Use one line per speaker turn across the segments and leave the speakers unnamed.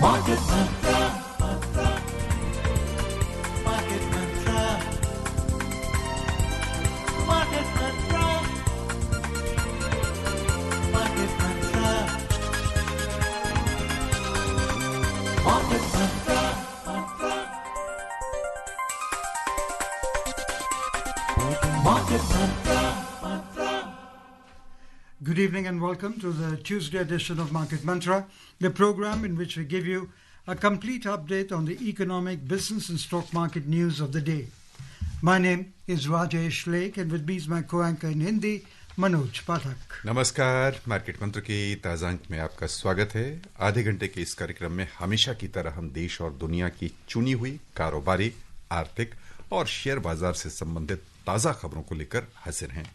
Market Mantra. Market Mantra. Market Mantra. Market Mantra. Market Mantra. Market Mantra.
Good evening and welcome to the Tuesday edition of Market Mantra, the program in which we give you a complete update on the economic, business and stock market news of the day. My name is Rajesh Lake and with me is my co-anchor in Hindi, Manoj Pathak.
नमस्कार, market मंत्र के ताजा अंक में आपका स्वागत है। आधे घंटे के इस कार्यक्रम में हमेशा की तरह हम देश और दुनिया की चुनी हुई कारोबारी, आर्थिक और शेयर बाजार से संबंधित ताजा खबरों को लेकर हाजिर हैं।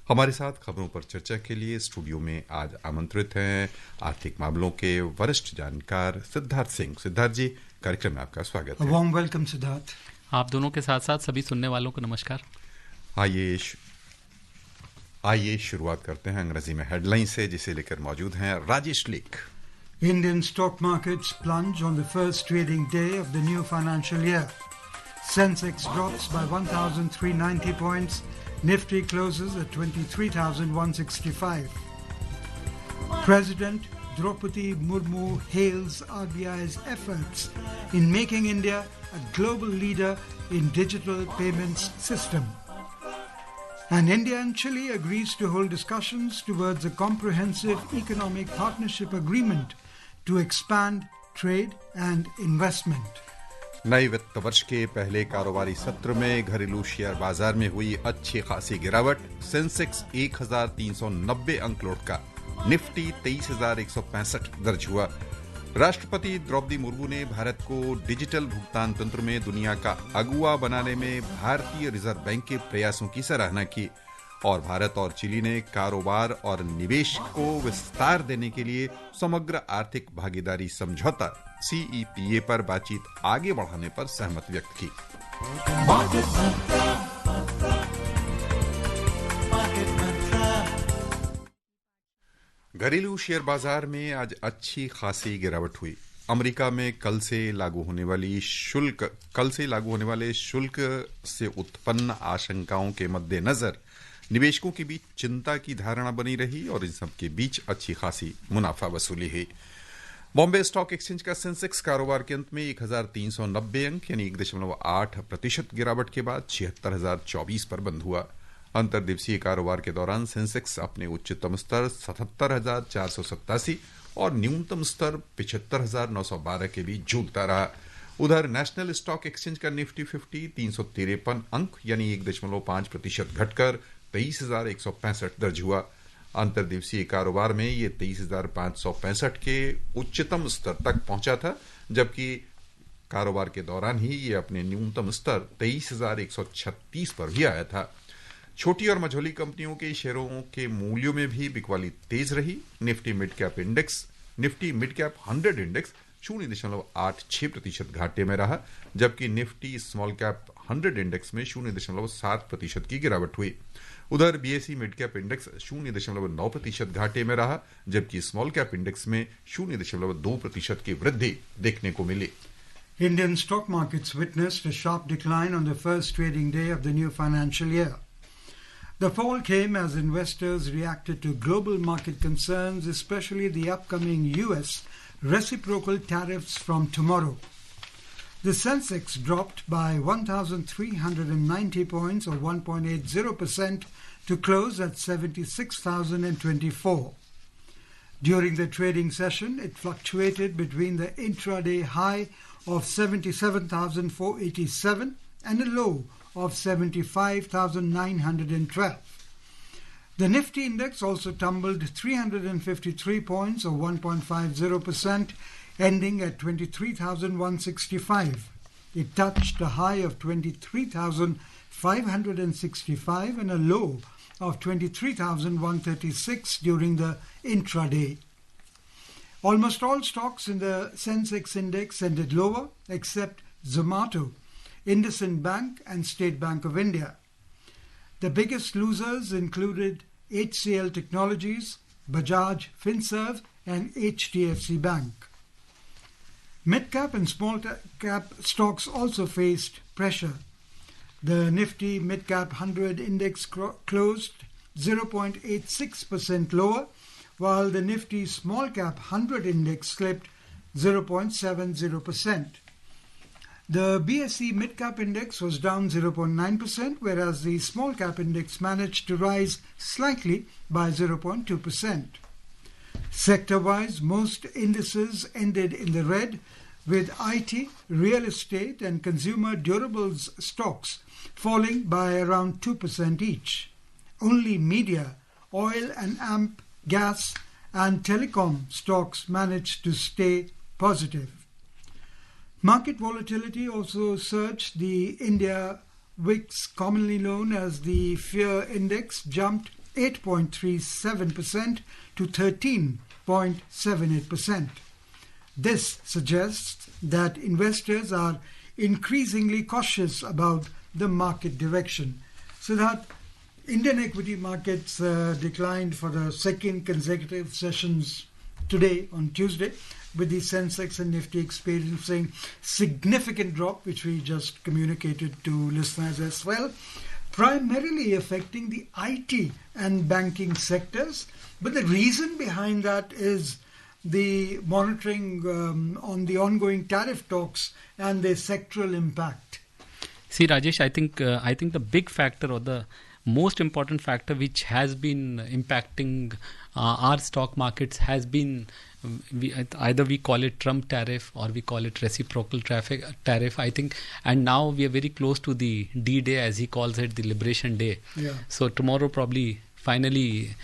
हमारे साथ खबरों पर चर्चा के लिए स्टूडियो में आज आमंत्रित हैं आर्थिक मामलों के वरिष्ठ जानकार सिद्धार्थ सिंह। सिद्धार्थ जी, कार्यक्रम में आपका स्वागत है।
Warm welcome Siddharth.
आप दोनों के साथ साथ सभी सुनने वालों को नमस्कार। आइए शुरुआत करते हैं अंग्रेजी में हेडलाइन से, जिसे लेकर मौजूद हैं Rajesh lake.
Indian stock markets plunge on the first trading day of the new financial year. Sensex drops by 1,390 points. Nifty closes at 23,165. President Draupadi Murmu hails RBI's efforts in making India a global leader in digital payments system. And India and Chile agrees to hold discussions towards a comprehensive economic partnership agreement to expand trade and investment.
नए वित्त वर्ष के पहले कारोबारी सत्र में घरेलू share बाजार में हुई अच्छी खासी गिरावट। सेंसेक्स 1,390 अंक लौटका, निफ्टी 23,165 दर्ज हुआ। राष्ट्रपति द्रौपदी मुर्मू ने भारत को डिजिटल भुगतान तंत्र में दुनिया का अगुवा बनाने में भारतीय रिजर्व बैंक के प्रयासों की सराहना की और भारत और चिली ने कारोबार और निवेश को विस्तार देने के लिए समग्र आर्थिक भागीदारी समझौता CEPA पर बातचीत आगे बढ़ाने पर सहमति व्यक्त की। घरेलू शेयर बाजार में आज अच्छी खासी गिरावट हुई। अमेरिका में कल से लागू होने वाले शुल्क से उत्पन्न आशंकाओं के मद्देनजर निवेशकों के बीच चिंता की धारणा बनी रही और इन सब के बीच अच्छी खासी मुनाफा वसूली हुई। बॉम्बे स्टॉक एक्सचेंज का सेंसेक्स कारोबार के अंत में 1,390 अंक यानी 1.8% गिरावट के बाद 76,024 पर बंद हुआ। अंतर्दिवसीय कारोबार के दौरान सेंसेक्स अपने उच्चतम स्तर 77,487 और न्यूनतम स्तर 75,912 के बीच झूलता रहा। उधर नेशनल स्टॉक एक्सचेंज का निफ्टी 50 353 अंक यानी 1.5% घटकर 23,165 दर्ज हुआ। अंतर्दिवसीय कारोबार में ये 23,565 के उच्चतम स्तर तक पहुंचा था, जबकि कारोबार के दौरान ही ये अपने न्यूनतम स्तर 23,136 पर भी आया था। छोटी और मझोली कंपनियों के शेयरों के मूल्यों में भी बिकवाली तेज रही। निफ्टी मिड कैप 100 इंडेक्स 0.86% घाटे में रहा, जबकि निफ्टी स्मॉल कैप 100 इंडेक्स में 0.7% की गिरावट हुई। उधर बीएसई मिड कैप इंडेक्स 0.9% घाटे में रहा, जबकि स्मॉल कैप इंडेक्स में 0.2% की वृद्धि देखने को मिली।
Indian stock markets witnessed a sharp decline on the first trading day of the new financial year. The fall came as investors reacted to global market concerns, especially the upcoming US reciprocal tariffs from tomorrow. The Sensex dropped by 1,390 points or 1.80% to close at 76,024. During the trading session, it fluctuated between the intraday high of 77,487 and a low of 75,912. The Nifty index also tumbled 353 points or 1.50%, ending at 23,165. It touched a high of 23,565 and a low of 23,136 during the intraday. Almost all stocks in the Sensex index ended lower except Zomato, IndusInd Bank and State Bank of India. The biggest losers included HCL Technologies, Bajaj Finserv and HDFC Bank. Mid-cap and small-cap stocks also faced pressure. The Nifty Mid-cap 100 index closed 0.86% lower, while the Nifty Small-cap 100 index slipped 0.70%. The BSE Mid-cap index was down 0.9%, whereas the Small-cap index managed to rise slightly by 0.2%. Sector-wise, most indices ended in the red, with IT, real estate and consumer durables stocks falling by around 2% each. Only media, oil and AMP, gas and telecom stocks managed to stay positive. Market volatility also surged. The India VIX, commonly known as the Fear Index, jumped 8.37% to 13.78%. This suggests that investors are increasingly cautious about the market direction. So that Indian equity markets declined for the second consecutive sessions today on Tuesday, with the Sensex and Nifty experiencing significant drop, which we just communicated to listeners as well, primarily affecting the IT and banking sectors. But the reason behind that is the monitoring on the ongoing tariff talks and their sectoral impact.
See, Rajesh, I think the big factor or the most important factor which has been impacting our stock markets has been either we call it Trump tariff or we call it reciprocal tariff, I think. And now we are very close to the D-Day, as he calls it, the Liberation Day. Yeah. So tomorrow probably finally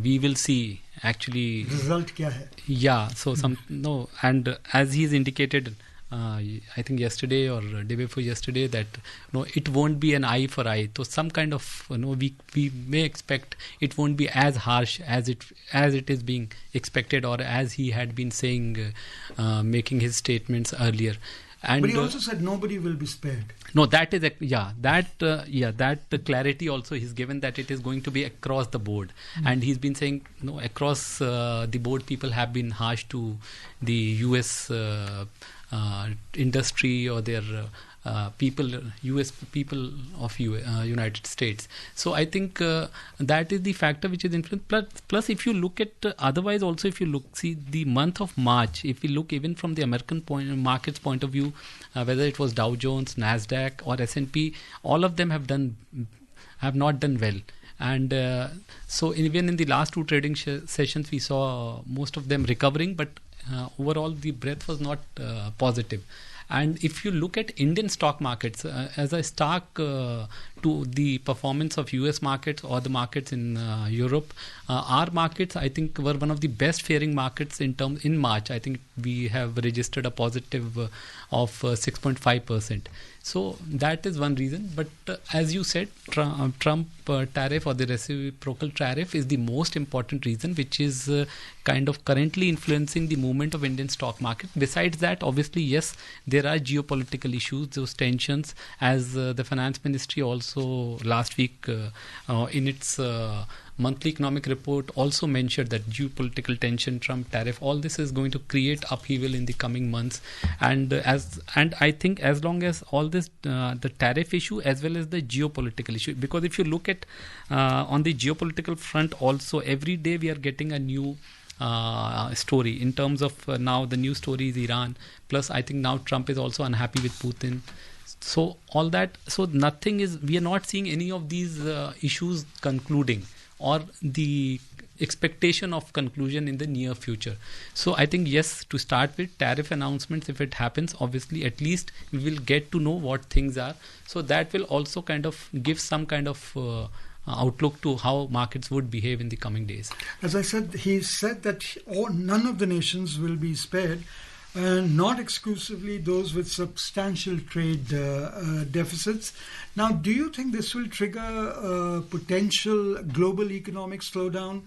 we will see actually
result kya hai.
Yeah, so and as he's indicated I think yesterday or day before yesterday that it won't be an eye for eye. So some kind of we may expect it won't be as harsh as it is being expected, or as he had been saying, making his statements earlier. And
but he also said nobody will be spared.
No, that is that clarity also he's given, that it is going to be across the board. And he's been saying across the board people have been harsh to the US industry or their US people of United States. So I think that is the factor which is influenced. Plus if you look at otherwise also, if you see the month of March, if we look even from the American markets point of view, whether it was Dow Jones, Nasdaq or S&P, all of them have not done well. And so even in the last two trading sessions we saw most of them recovering, but overall the breadth was not positive. And if you look at Indian stock markets, as I stuck to the performance of US markets or the markets in Europe, our markets I think were one of the best faring markets in March. I think we have registered a positive of 6.5%. So that is one reason. But as you said, Trump tariff or the reciprocal tariff is the most important reason, which is kind of currently influencing the movement of Indian stock market. Besides that, obviously, yes, there are geopolitical issues, those tensions, as the finance ministry also last week in its monthly economic report also mentioned that geopolitical tension, Trump tariff, all this is going to create upheaval in the coming months. And I think as long as all this, the tariff issue as well as the geopolitical issue, because if you look at on the geopolitical front also, every day we are getting a new story in terms of now the new story is Iran. Plus I think now Trump is also unhappy with Putin. So all that, so nothing is, we are not seeing any of these issues concluding or the expectation of conclusion in the near future. So I think yes, to start with tariff announcements, if it happens, obviously at least we will get to know what things are. So that will also kind of give some kind of outlook to how markets would behave in the coming days.
As I said, he said that none of the nations will be spared, not exclusively those with substantial trade deficits. Now, do you think this will trigger a potential global economic slowdown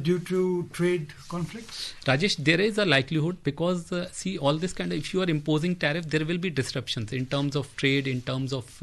due to trade conflicts?
Rajesh, there is a likelihood because see all this kind of, if you are imposing tariff, there will be disruptions in terms of trade, in terms of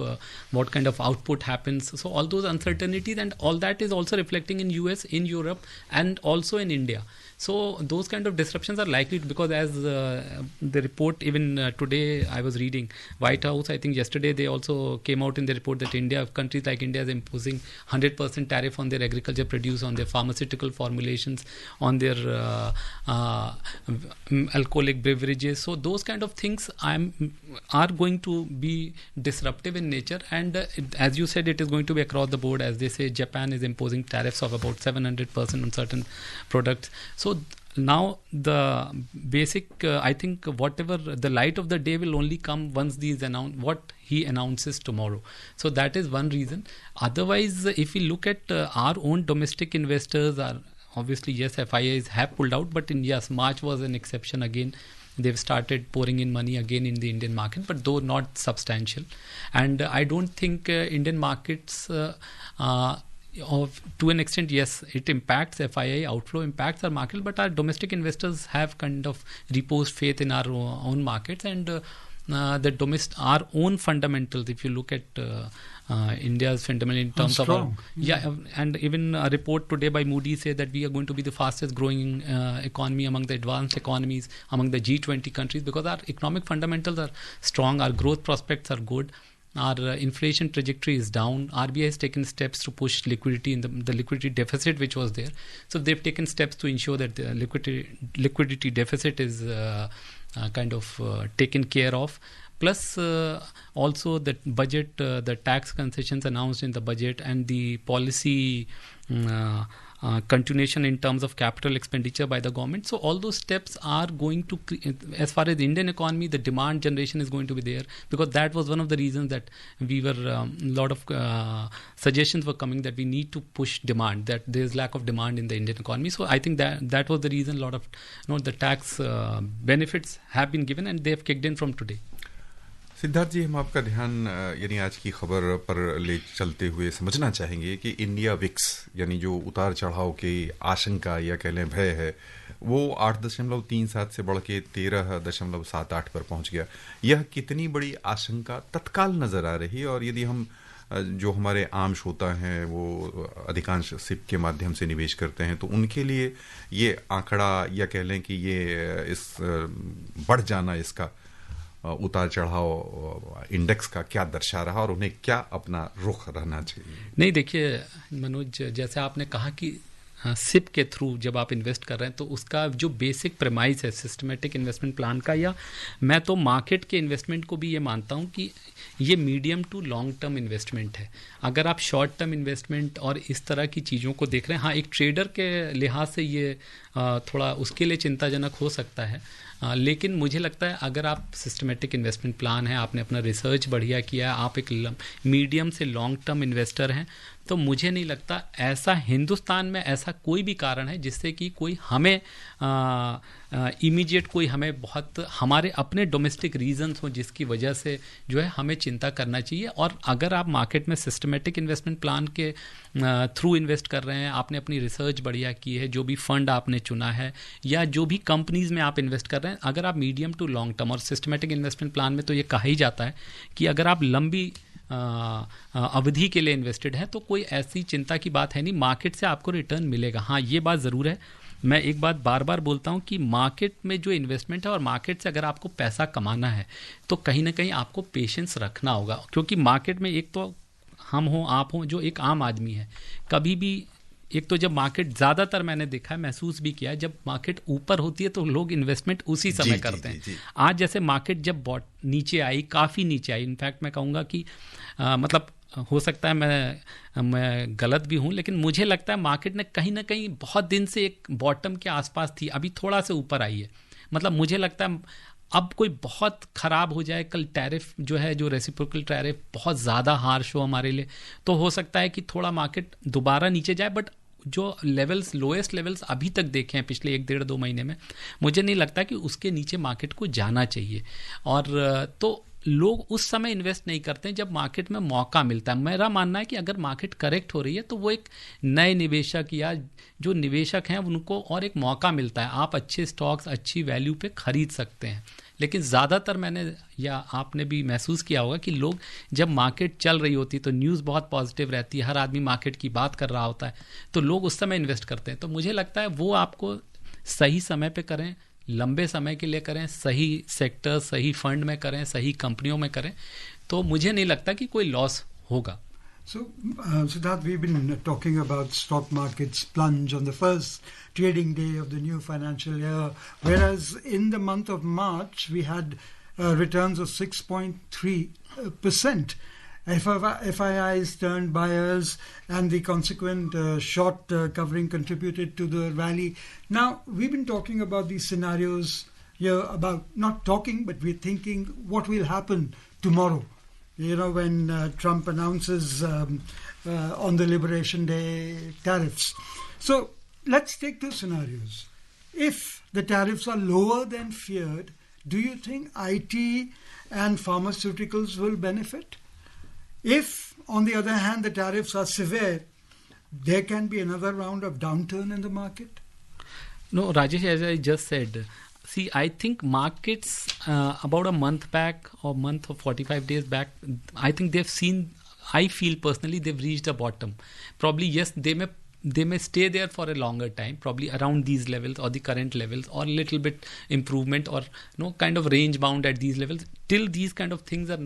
what kind of output happens. So all those uncertainties and all that is also reflecting in US, in Europe, and also in India. So those kind of disruptions are likely because as the report even today I was reading, White House, I think yesterday they also came out in the report that countries like India is imposing 100% tariff on their agriculture produce, on their pharmaceutical formulations, on their alcoholic beverages. So those kind of things are going to be disruptive in nature, and as you said, it is going to be across the board. As they say, Japan is imposing tariffs of about 700% on certain products. So now the basic, I think whatever the light of the day will only come once these what he announces tomorrow. So that is one reason. Otherwise, if we look at our own domestic investors are obviously, yes, FIIs have pulled out, but yes, March was an exception again. They've started pouring in money again in the Indian market, but though not substantial. And I don't think Indian markets to an extent, yes, it impacts FII, outflow impacts our market, but our domestic investors have kind of reposed faith in our own markets and our own fundamentals. If you look at India's fundamental in terms of and even a report today by Moody's say that we are going to be the fastest growing economy among the advanced economies, among the G20 countries, because our economic fundamentals are strong, our growth prospects are good. Our inflation trajectory is down. RBI has taken steps to push liquidity in the liquidity deficit which was there. So they've taken steps to ensure that the liquidity deficit is kind of taken care of. Plus also the budget, the tax concessions announced in the budget and the policy continuation in terms of capital expenditure by the government. So all those steps are going to, as far as the Indian economy, the demand generation is going to be there, because that was one of the reasons that we were, a lot of suggestions were coming that we need to push demand, that there is lack of demand in the Indian economy. So I think that was the reason a lot of the tax benefits have been given and they have kicked in from today.
Siddharth जी, हम आपका ध्यान यानी आज की खबर पर ले चलते हुए समझना चाहेंगे कि इंडिया विक्स यानी जो उतार चढ़ाव की आशंका या कह लें भय है, वो 8.37 से बढ़ के 13.78 पर पहुंच गया। यह कितनी बड़ी आशंका तत्काल नजर आ रही है, और यदि हम जो हमारे आम श्रोता हैं वो अधिकांश सिप के माध्यम से निवेश करते हैं, तो उनके लिए ये आंकड़ा या कह लें कि ये इस बढ़ जाना, इसका उतार चढ़ाव इंडेक्स का क्या दर्शा रहा और उन्हें क्या अपना रुख रहना चाहिए?
नहीं, देखिए मनोज, जैसे आपने कहा कि सिप के थ्रू जब आप इन्वेस्ट कर रहे हैं तो उसका जो बेसिक प्रेमाइस है सिस्टमेटिक इन्वेस्टमेंट प्लान का, या मैं तो मार्केट के इन्वेस्टमेंट को भी ये मानता हूँ कि ये medium to long term investment है। अगर आप शॉर्ट टर्म इन्वेस्टमेंट और इस तरह की चीज़ों को देख रहे हैं, हाँ, एक ट्रेडर के लिहाज से ये थोड़ा उसके लिए चिंताजनक हो सकता है, लेकिन मुझे लगता है अगर आप सिस्टमेटिक इन्वेस्टमेंट प्लान है, आपने अपना रिसर्च बढ़िया किया है, आप एक मीडियम से लॉन्ग टर्म इन्वेस्टर हैं, तो मुझे नहीं लगता ऐसा हिंदुस्तान में ऐसा कोई भी कारण है जिससे कि कोई हमें इमीडिएट कोई हमें बहुत हमारे अपने डोमेस्टिक रीजंस हो जिसकी वजह से जो है हमें चिंता करना चाहिए। और अगर आप मार्केट में सिस्टमेटिक इन्वेस्टमेंट प्लान के थ्रू इन्वेस्ट कर रहे हैं, आपने अपनी रिसर्च बढ़िया की है, जो भी फंड आपने चुना है या जो भी कंपनीज में आप इन्वेस्ट कर रहे हैं, अगर आप मीडियम टू लॉन्ग टर्म, और सिस्टमेटिक इन्वेस्टमेंट प्लान में तो ये कहा ही जाता है कि अगर आप लंबी अवधि के लिए इन्वेस्टेड है तो कोई ऐसी चिंता की बात है नहीं, मार्केट से आपको रिटर्न मिलेगा। हाँ, ये बात ज़रूर है, मैं एक बात बार बार बोलता हूँ कि मार्केट में जो इन्वेस्टमेंट है और मार्केट से अगर आपको पैसा कमाना है तो कहीं ना कहीं आपको पेशेंस रखना होगा, क्योंकि मार्केट में एक तो हम हों, आप हों, जो एक आम आदमी है, कभी भी एक तो जब मार्केट ज़्यादातर मैंने देखा है, महसूस भी किया है, जब मार्केट ऊपर होती है तो लोग इन्वेस्टमेंट उसी समय करते हैं। आज जैसे मार्केट जब नीचे आई, काफ़ी नीचे आई, इनफैक्ट मैं कहूँगा कि मतलब हो सकता है मैं गलत भी हूँ, लेकिन मुझे लगता है मार्केट ने कहीं ना कहीं बहुत दिन से एक बॉटम के आसपास थी, अभी थोड़ा से ऊपर आई है। मतलब मुझे लगता है अब कोई बहुत ख़राब हो जाए, कल टैरिफ जो है, जो रेसिप्रोकल टैरिफ बहुत ज़्यादा हार्श हो हमारे लिए, तो हो सकता है कि थोड़ा मार्केट दोबारा नीचे जाए, बट जो लेवल्स, लोएस्ट लेवल्स अभी तक देखे हैं पिछले 1-1.5-2 महीने में, मुझे नहीं लगता कि उसके नीचे मार्केट को जाना चाहिए। और तो लोग उस समय इन्वेस्ट नहीं करते हैं जब मार्केट में मौका मिलता है। मेरा मानना है कि अगर मार्केट करेक्ट हो रही है तो वो एक नए निवेशक या जो निवेशक हैं उनको और एक मौका मिलता है, आप अच्छे स्टॉक्स अच्छी वैल्यू पे खरीद सकते हैं। लेकिन ज़्यादातर मैंने या आपने भी महसूस किया होगा कि लोग जब मार्केट चल रही होती है तो न्यूज़ बहुत पॉजिटिव रहती है, हर आदमी मार्केट की बात कर रहा होता है, तो लोग उस समय इन्वेस्ट करते हैं। तो मुझे लगता है वो आपको सही समय पे करें, लंबे समय के लिए करें, सही सेक्टर सही फंड में करें, सही कंपनियों में करें, तो मुझे नहीं लगता कि कोई लॉस होगा।
So, Siddharth, we've been talking about stock market's plunge on the first trading day of the new financial year, whereas in the month of March we had returns of 6.3%. FIIs turned buyers and the consequent short covering contributed to the rally. Now, we've been talking about these scenarios here, about not talking, but we're thinking what will happen tomorrow. You know, when Trump announces on the Liberation Day tariffs. So let's take two scenarios. If the tariffs are lower than feared, do you think IT and pharmaceuticals will benefit? If, on the other hand, the tariffs are severe, there can be another round of downturn in the market?
No, Rajesh, as I just said, see, I think markets about a month back or month or 45 days back, I think they've seen, I feel personally, they've reached a bottom. Probably, yes, they may stay there for a longer time, probably around these levels or the current levels, or a little bit improvement or kind of range bound at these levels till these kind of things are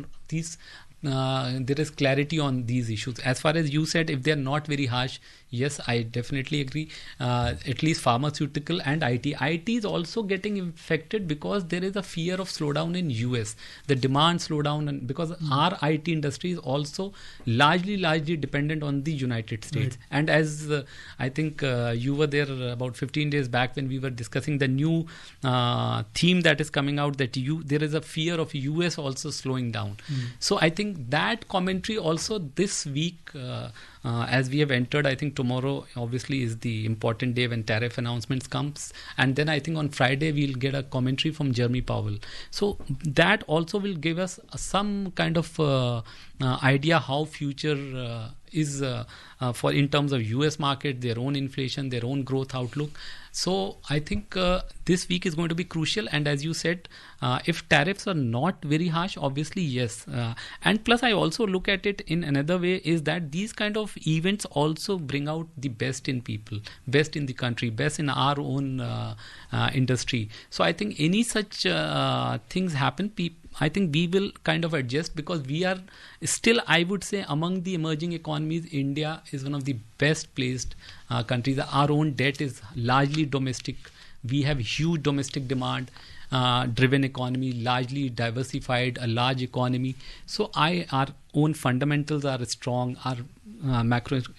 there is clarity on these issues. As far as you said, if they are not very harsh, yes, I definitely agree. At least pharmaceutical and IT. IT is also getting affected because there is a fear of slowdown in US. The demand slowdown, and because our IT industry is also largely dependent on the United States. Right. And as I think you were there about 15 days back when we were discussing the new theme that is coming out, that there is a fear of US also slowing down. So I think that commentary also this week, as we have entered, I think tomorrow obviously is the important day when tariff announcements comes, and then I think on Friday we'll get a commentary from Jeremy Powell. So that also will give us some kind of idea how future is for in terms of US market, their own inflation, their own growth outlook. So I think this week is going to be crucial, and as you said, if tariffs are not very harsh, obviously yes, and plus I also look at it in another way, is that these kind of events also bring out the best in people, best in the country, best in our own industry. So I think any such things happen, I think we will kind of adjust, because we are still, I would say, among the emerging economies, India is one of the best placed countries. Our own debt is largely domestic. We have huge domestic demand driven economy, largely diversified, a large economy. So our own fundamentals are strong. Our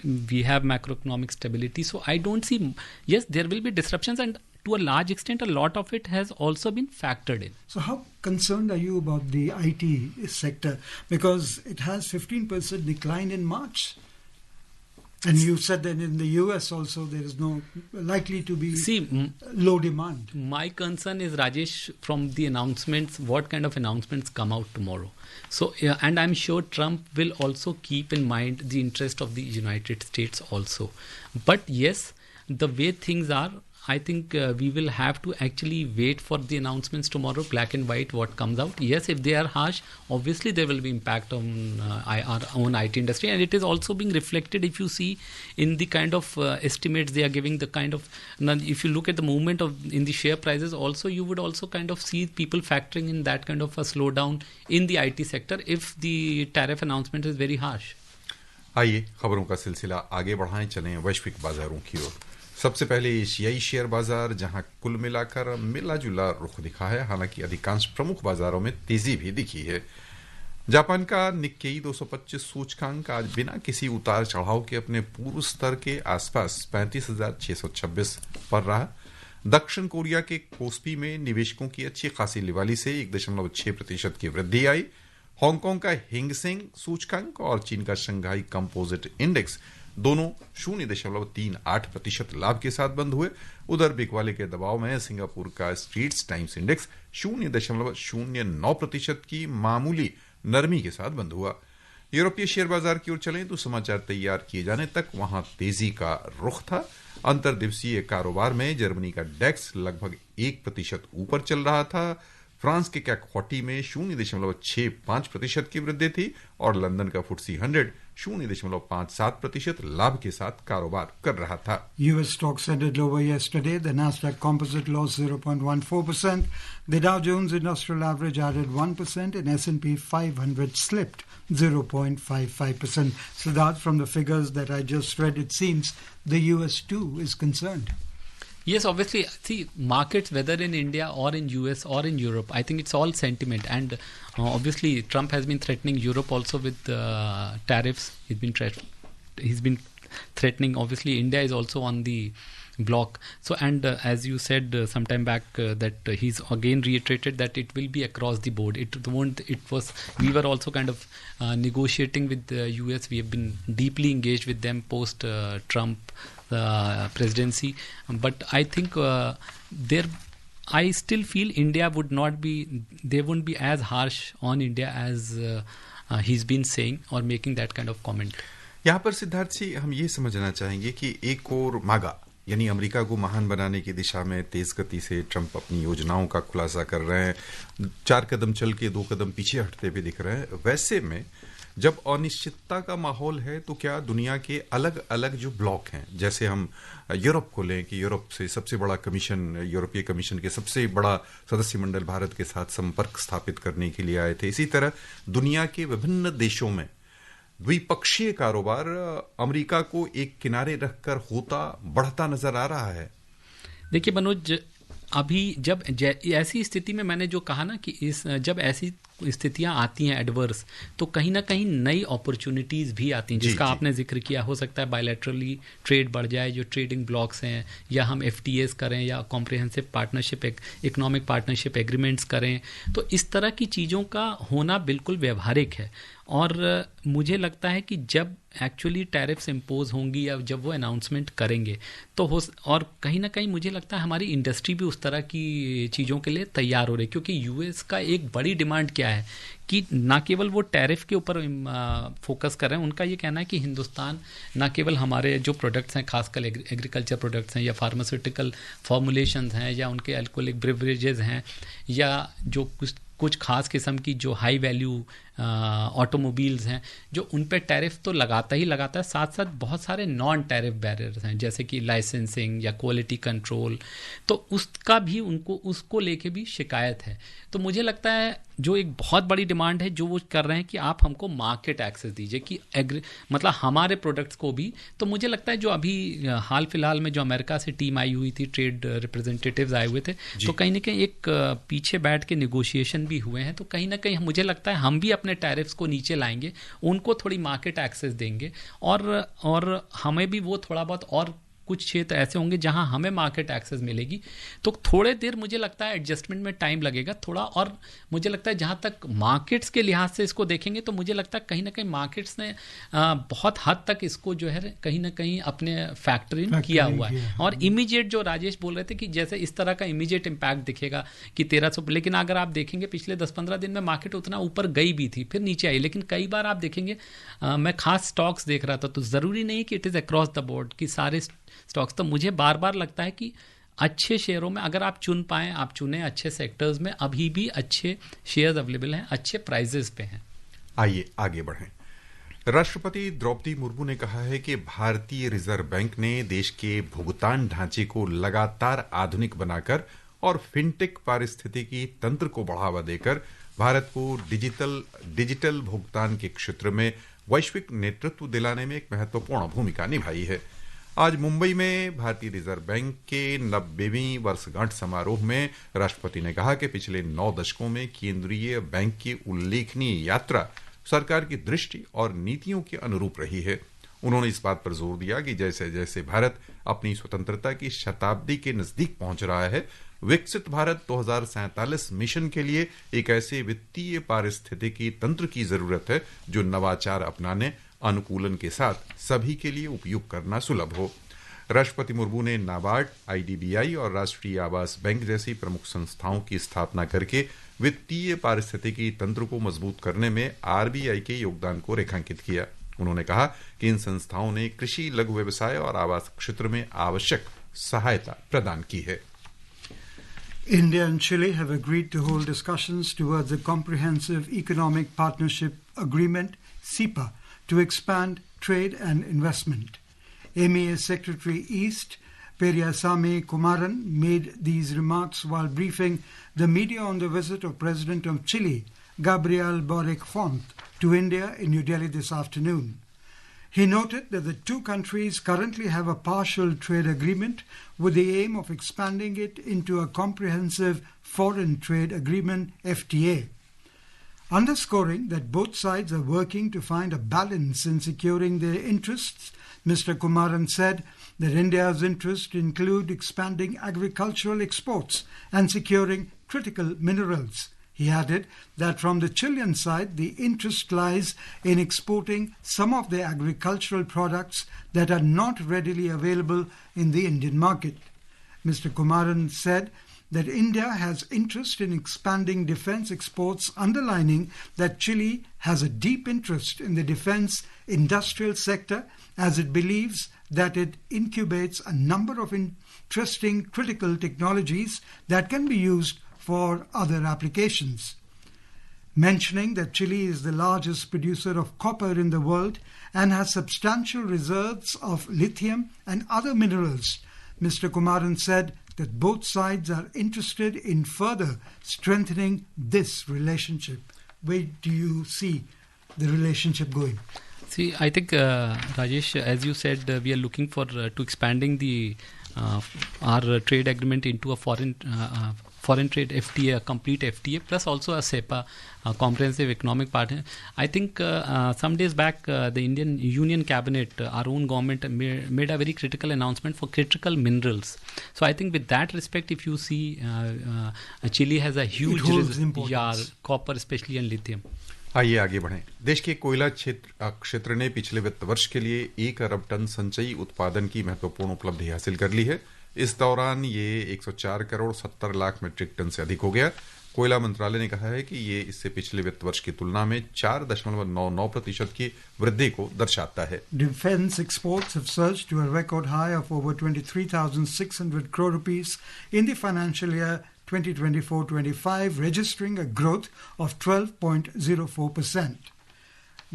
we have macroeconomic stability. So I don't see, yes, there will be disruptions, and to a large extent, a lot of it has also been factored in.
So how concerned are you about the IT sector? Because it has 15% decline in March. And you said that in the US also there is no likely to be low demand.
My concern is, Rajesh, from the announcements, what kind of announcements come out tomorrow. So, and I'm sure Trump will also keep in mind the interest of the United States also. But yes, the way things are, I think we will have to actually wait for the announcements tomorrow, black and white, what comes out. Yes, if they are harsh, obviously there will be impact on our own IT industry, and it is also being reflected if you see in the kind of estimates they are giving, the kind of, if you look at the movement in the share prices also, you would also kind of see people factoring in that kind of a slowdown in the IT sector if the tariff announcement is very harsh.
आइए खबरों का सिलसिला आगे बढ़ाएं, चलें वैश्विक बाजारों की ओर। सबसे पहले एशियाई शेयर बाजार, जहां कुल मिलाकर मिला जुला रुख दिखा है, हालांकि अधिकांश प्रमुख बाजारों में तेजी भी दिखी है। जापान का निक्केई 225 सूचकांक आज बिना किसी उतार चढ़ाव के अपने पूर्व स्तर के आसपास 35,626 पर रहा। दक्षिण कोरिया के कोस्पी में निवेशकों की अच्छी खासी लिवाली से 1.6% की वृद्धि आई। हांगकांग का हिंग सेंग सूचकांक और चीन का शंघाई कंपोजिट इंडेक्स दोनों 0.38% लाभ के साथ बंद हुए। उधर बिकवाली के दबाव में सिंगापुर का स्ट्रीट्स टाइम्स इंडेक्स 0.09% की मामूली नरमी के साथ बंद हुआ। यूरोपीय शेयर बाजार की ओर चलें तो समाचार तैयार किए जाने तक वहां तेजी का रुख था। अंतरदिवसीय कारोबार में जर्मनी का डेक्स लगभग 1% ऊपर चल रहा था। फ्रांस के कैक 40 में 0.65% की वृद्धि थी और लंदन का FTSE 100 0.57% लाभ के साथ कारोबार कर रहा था।
US stocks ended lower yesterday. The Nasdaq Composite lost 0.14%. The Dow Jones Industrial Average added 1% and S&P 500 slipped 0.55%. Siddharth, from the figures that I just read, it seems the US too is concerned.
Yes, obviously, see, markets, whether in India or in US or in Europe, I think it's all sentiment. And obviously, Trump has been threatening Europe also with tariffs. He's been threatening, obviously, India is also on the block. So, and as you said some time back, that he's again reiterated that it will be across the board. We were also kind of negotiating with the US. We have been deeply engaged with them post Trump presidency, but I think I still feel India wouldn't be as harsh on India as he's been saying or making that kind of comment.
यहाँ पर सिद्धार्थ जी हम ये समझना चाहेंगे कि एक और मागा यानी अमेरिका को महान बनाने की दिशा में तेज गति से ट्रंप अपनी योजनाओं का खुलासा कर रहे हैं, 4 कदम चल के 2 कदम पीछे हटते हुए दिख रहे हैं। वैसे में जब अनिश्चितता का माहौल है तो क्या दुनिया के अलग अलग जो ब्लॉक हैं, जैसे हम यूरोप को लें कि यूरोप से सबसे बड़ा कमीशन, यूरोपीय कमीशन के सबसे बड़ा सदस्य मंडल भारत के साथ संपर्क स्थापित करने के लिए आए थे, इसी तरह दुनिया के विभिन्न देशों में द्विपक्षीय कारोबार अमेरिका को एक किनारे रखकर होता बढ़ता नजर आ रहा है।
देखिए मनोज, अभी जब ऐसी स्थिति में मैंने जो कहा ना कि जब ऐसी स्थितियां आती हैं एडवर्स, तो कहीं ना कहीं नई अपॉर्चुनिटीज भी आती हैं, जिसका आपने जिक्र किया। हो सकता है बायलैटरली ट्रेड बढ़ जाए, जो ट्रेडिंग ब्लॉक्स हैं, या हम FTAs करें या comprehensive partnership economic partnership agreements करें। तो इस तरह की चीज़ों का होना बिल्कुल व्यवहारिक है। और मुझे लगता है कि जब एक्चुअली टैरिफ्स इम्पोज होंगी या जब वो अनाउंसमेंट करेंगे तो और कहीं ना कहीं मुझे लगता है हमारी इंडस्ट्री भी उस तरह की चीज़ों के लिए तैयार हो रही है, क्योंकि US का एक बड़ी डिमांड क्या है कि ना केवल वो टैरिफ के ऊपर फोकस कर रहे हैं, उनका ये कहना है कि हिंदुस्तान ना केवल हमारे जो प्रोडक्ट्स हैं, खासकर एग्रीकल्चर प्रोडक्ट्स हैं या फार्मास्यूटिकल फॉर्मुलेशंस हैं या उनके अल्कोहलिक ब्रेवरेजेस हैं या जो कुछ खास किस्म की जो हाई वैल्यू ऑटोमोबाइल्स हैं, जो उन पे टैरिफ तो लगाता ही लगाता है, साथ साथ बहुत सारे नॉन टैरिफ बैरियर्स हैं, जैसे कि लाइसेंसिंग या क्वालिटी कंट्रोल, तो उसका भी उसको लेके भी शिकायत है। तो मुझे लगता है जो एक बहुत बड़ी डिमांड है जो वो कर रहे हैं कि आप हमको मार्केट एक्सेस दीजिए, कि मतलब हमारे प्रोडक्ट्स को भी। तो मुझे लगता है जो अभी हाल फिलहाल में जो अमेरिका से टीम आई हुई थी, ट्रेड रिप्रेजेंटेटिव्स आए हुए थे, तो कहीं ना कहीं एक पीछे बैठ के निगोशिएशन भी हुए हैं। तो कहीं ना कहीं मुझे लगता है हम भी अपने टैरिफ्स को नीचे लाएंगे, उनको थोड़ी मार्केट एक्सेस देंगे और हमें भी वो थोड़ा बहुत, और कुछ क्षेत्र ऐसे होंगे जहां हमें मार्केट एक्सेस मिलेगी। तो थोड़े देर मुझे लगता है एडजस्टमेंट में टाइम लगेगा थोड़ा। और मुझे लगता है जहां तक मार्केट्स के लिहाज से इसको देखेंगे तो मुझे लगता है कहीं ना कहीं मार्केट्स ने बहुत हद तक इसको जो है कहीं ना कहीं अपने फैक्टर इन किया हुआ है। और इमीडिएट जो राजेश बोल रहे थे कि जैसे इस तरह का इमीडिएट इम्पैक्ट दिखेगा कि 1300, लेकिन अगर आप देखेंगे पिछले 10-15 दिन में मार्केट उतना ऊपर गई भी थी, फिर नीचे आई। लेकिन कई बार आप देखेंगे, मैं खास स्टॉक्स देख रहा था, तो ज़रूरी नहीं कि it is across the board कि सारे स्टॉक्स। तो मुझे बार बार लगता है कि अच्छे शेयरों में अगर आप चुन पाएं, आप चुने अच्छे सेक्टर्स में, अभी भी अच्छे शेयर्स अवेलेबल हैं, अच्छे प्राइजेस पे हैं।
आइए आगे बढ़ें। राष्ट्रपति द्रौपदी मुर्मू ने कहा है कि भारतीय रिजर्व बैंक ने देश के भुगतान ढांचे को लगातार आधुनिक बनाकर और फिनटेक पारिस्थितिकी तंत्र को बढ़ावा देकर भारत को डिजिटल भुगतान के क्षेत्र में वैश्विक नेतृत्व दिलाने में एक महत्वपूर्ण भूमिका निभाई है। आज मुंबई में भारतीय रिजर्व बैंक के 90वीं वर्षगांठ समारोह में राष्ट्रपति ने कहा कि पिछले 9 दशकों में केंद्रीय बैंक की उल्लेखनीय यात्रा सरकार की दृष्टि और नीतियों के अनुरूप रही है। उन्होंने इस बात पर जोर दिया कि जैसे जैसे भारत अपनी स्वतंत्रता की शताब्दी के नजदीक पहुंच रहा है, विकसित भारत 2047 मिशन के लिए एक ऐसे वित्तीय पारिस्थितिकी तंत्र की जरूरत है जो नवाचार अपनाने, अनुकूलन के साथ सभी के लिए उपयोग करना सुलभ हो। राष्ट्रपति मुर्मू ने नाबार्ड, आईडीबीआई और राष्ट्रीय आवास बैंक जैसी प्रमुख संस्थाओं की स्थापना करके वित्तीय पारिस्थितिकी तंत्र को मजबूत करने में आरबीआई के योगदान को रेखांकित किया। उन्होंने कहा कि इन संस्थाओं ने कृषि, लघु व्यवसाय और आवास क्षेत्र में आवश्यक सहायता प्रदान की है।
India and Chile have agreed to hold discussions towards a comprehensive economic partnership agreement, CEPA, to expand trade and investment. MEA Secretary East, Periyasamy Kumaran, made these remarks while briefing the media on the visit of President of Chile, Gabriel Boric Font, to India in New Delhi this afternoon. He noted that the two countries currently have a partial trade agreement with the aim of expanding it into a comprehensive foreign trade agreement, FTA. Underscoring that both sides are working to find a balance in securing their interests, Mr. Kumaran said that India's interests include expanding agricultural exports and securing critical minerals. He added that from the Chilean side, the interest lies in exporting some of their agricultural products that are not readily available in the Indian market. Mr. Kumaran said that India has interest in expanding defense exports, underlining that Chile has a deep interest in the defense industrial sector as it believes that it incubates a number of interesting critical technologies that can be used for other applications. Mentioning that Chile is the largest producer of copper in the world and has substantial reserves of lithium and other minerals, Mr. Kumaran said that both sides are interested in further strengthening this relationship. Where do you see the relationship going?
See, I think, Rajesh, as you said, we are looking for to expanding the our trade agreement into a foreign trade FTA, a complete FTA, plus also a CEPA, a comprehensive economic partner. I think some days back, the Indian Union Cabinet, our own government, made a very critical announcement for critical minerals. So I think with that respect, if you see, Chile has a huge copper, especially, and lithium.
आइए आगे बढ़ें। देश के कोयला क्षेत्र ने पिछले वित्त वर्ष के लिए 1 अरब टन संचयी उत्पादन की महत्वपूर्ण उपलब्धि हासिल कर ली है। इस दौरान ये 104 करोड़ 70 लाख मीट्रिक टन से अधिक हो गया। कोयला मंत्रालय ने कहा है कि ये इससे पिछले वित्त वर्ष की तुलना में 4.99% की वृद्धि को दर्शाता है।
Defense exports have surged to a record high of over 23,600 crore rupees in the financial year 2024-25, registering a growth of 12.04%.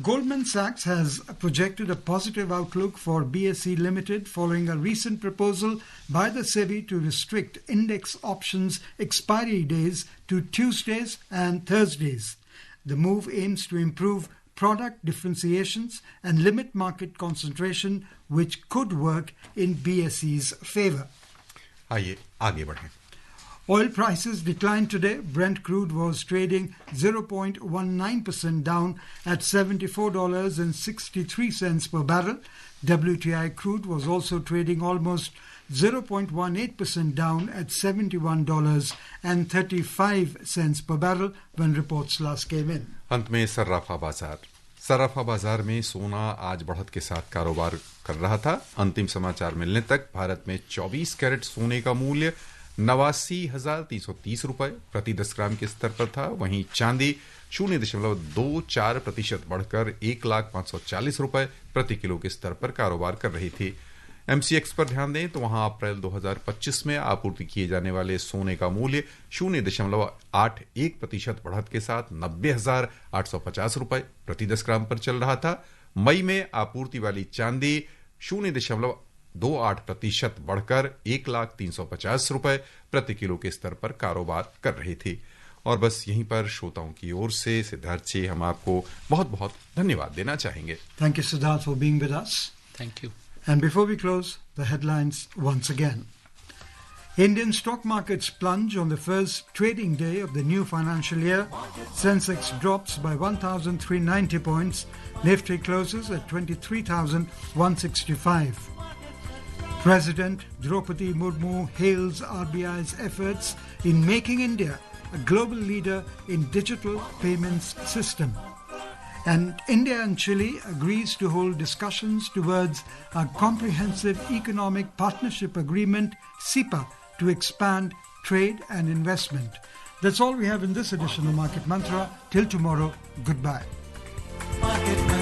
Goldman Sachs has projected a positive outlook for BSE Limited following a recent proposal by the SEBI to restrict index options expiry days to Tuesdays and Thursdays. The move aims to improve product differentiations and limit market concentration, which could work in BSE's favor.
आइए आगे बढ़ें।
Oil prices declined today. Brent crude was trading 0.19% down at $74.63 per barrel. WTI crude was also trading almost 0.18% down at $71.35 per barrel when reports last came in.
अंत में सर्राफा बाजार में सोना आज बढ़त के साथ कारोबार कर रहा था। अंतिम समाचार मिलने तक भारत में 24 कैरेट सोने का मूल्य 89,330 रुपए प्रति 10 ग्राम के स्तर पर था। वहीं चांदी 0.24% बढ़कर 1,540 रुपए प्रति किलो के स्तर पर कारोबार कर रही थी। एमसीएक्स पर ध्यान दें तो वहां अप्रैल 2025 में आपूर्ति किए जाने वाले सोने का मूल्य 0.81% बढ़त के साथ 90,850 रुपए प्रति 10 ग्राम पर चल रहा था। मई में आपूर्ति वाली चांदी 0.28% बढ़कर 1,350 रुपए प्रति किलो के स्तर पर कारोबार कर रही थी। और बस यहीं पर श्रोताओं की ओर से सिद्धार्थ जी हम आपको बहुत बहुत धन्यवाद देना चाहेंगे।
Thank you, Siddharth, for being with us.
Thank you.
And before we close, the headlines once again. Indian stock markets plunge on the first trading day of the new financial year. Sensex drops by 1,390 points. Nifty closes at 23,165. President Draupadi Murmu hails RBI's efforts in making India a global leader in digital payments system. And India and Chile agrees to hold discussions towards a comprehensive economic partnership agreement, CEPA, to expand trade and investment. That's all we have in this edition of Market Mantra. Till tomorrow, goodbye.
Market